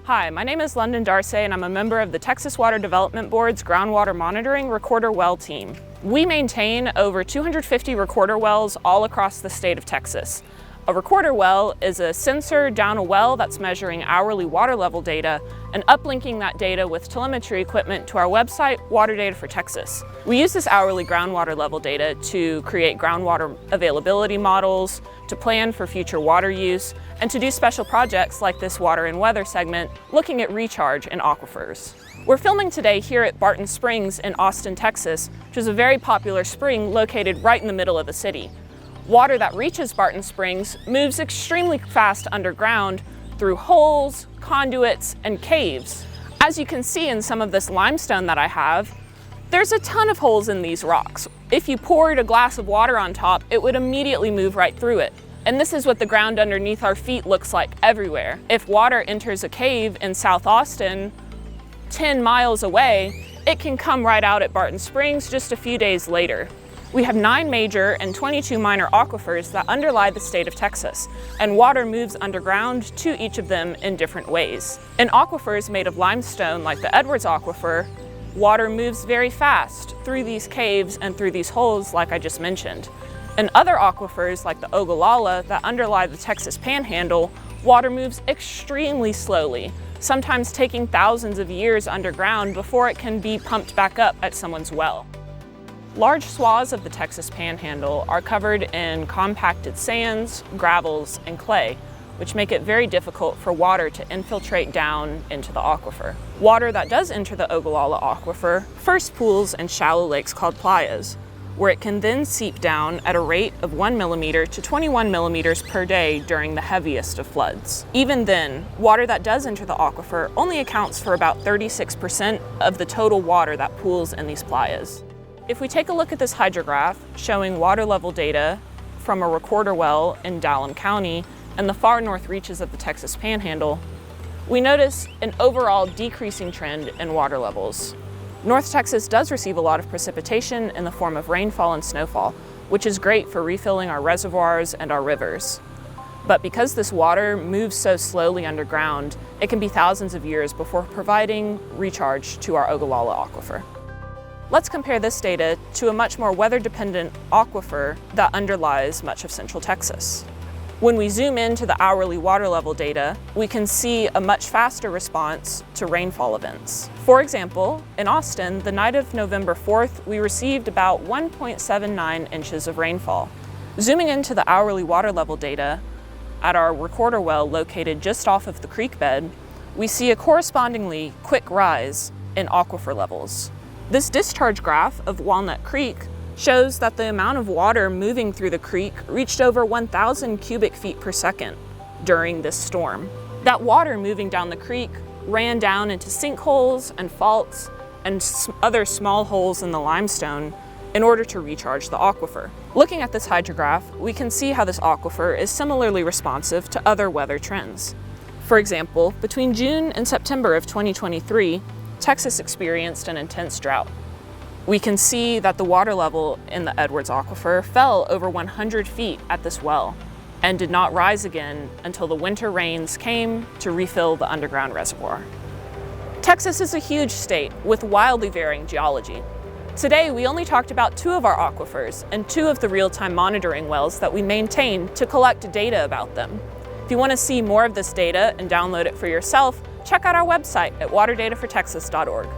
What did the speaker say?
Hi, my name is London Darce and I'm a member of the Texas Water Development Board's Groundwater Monitoring Recorder Well team. We maintain over 250 recorder wells all across the state of Texas. A recorder well is a sensor down a well that's measuring hourly water level data and uplinking that data with telemetry equipment to our website, Water Data for Texas. We use this hourly groundwater level data to create groundwater availability models, to plan for future water use, and to do special projects like this Water and Weather segment, looking at recharge in aquifers. We're filming today here at Barton Springs in Austin, Texas, which is a very popular spring located right in the middle of the city. Water that reaches Barton Springs moves extremely fast underground through holes, conduits, and caves. As you can see in some of this limestone that I have, there's a ton of holes in these rocks. If you poured a glass of water on top, it would immediately move right through it. And this is what the ground underneath our feet looks like everywhere. If water enters a cave in South Austin, 10 miles away, it can come right out at Barton Springs just a few days later. We have 9 major and 22 minor aquifers that underlie the state of Texas, and water moves underground to each of them in different ways. In aquifers made of limestone like the Edwards Aquifer, water moves very fast through these caves and through these holes like I just mentioned. In other aquifers like the Ogallala that underlie the Texas Panhandle, water moves extremely slowly, sometimes taking thousands of years underground before it can be pumped back up at someone's well. Large swaths of the Texas Panhandle are covered in compacted sands, gravels, and clay, which make it very difficult for water to infiltrate down into the aquifer. Water that does enter the Ogallala Aquifer first pools in shallow lakes called playas, where it can then seep down at a rate of 1 millimeter to 21 millimeters per day during the heaviest of floods. Even then, water that does enter the aquifer only accounts for about 36% of the total water that pools in these playas. If we take a look at this hydrograph showing water level data from a recorder well in Dallam County and the far north reaches of the Texas Panhandle, we notice an overall decreasing trend in water levels. North Texas does receive a lot of precipitation in the form of rainfall and snowfall, which is great for refilling our reservoirs and our rivers. But because this water moves so slowly underground, it can be thousands of years before providing recharge to our Ogallala Aquifer. Let's compare this data to a much more weather-dependent aquifer that underlies much of central Texas. When we zoom into the hourly water level data, we can see a much faster response to rainfall events. For example, in Austin, the night of November 4th, we received about 1.79 inches of rainfall. Zooming into the hourly water level data at our recorder well located just off of the creek bed, we see a correspondingly quick rise in aquifer levels. This discharge graph of Walnut Creek shows that the amount of water moving through the creek reached over 1,000 cubic feet per second during this storm. That water moving down the creek ran down into sinkholes and faults and other small holes in the limestone in order to recharge the aquifer. Looking at this hydrograph, we can see how this aquifer is similarly responsive to other weather trends. For example, between June and September of 2023, Texas experienced an intense drought. We can see that the water level in the Edwards Aquifer fell over 100 feet at this well and did not rise again until the winter rains came to refill the underground reservoir. Texas is a huge state with wildly varying geology. Today, we only talked about 2 of our aquifers and 2 of the real-time monitoring wells that we maintain to collect data about them. If you want to see more of this data and download it for yourself, check out our website at waterdatafortexas.org.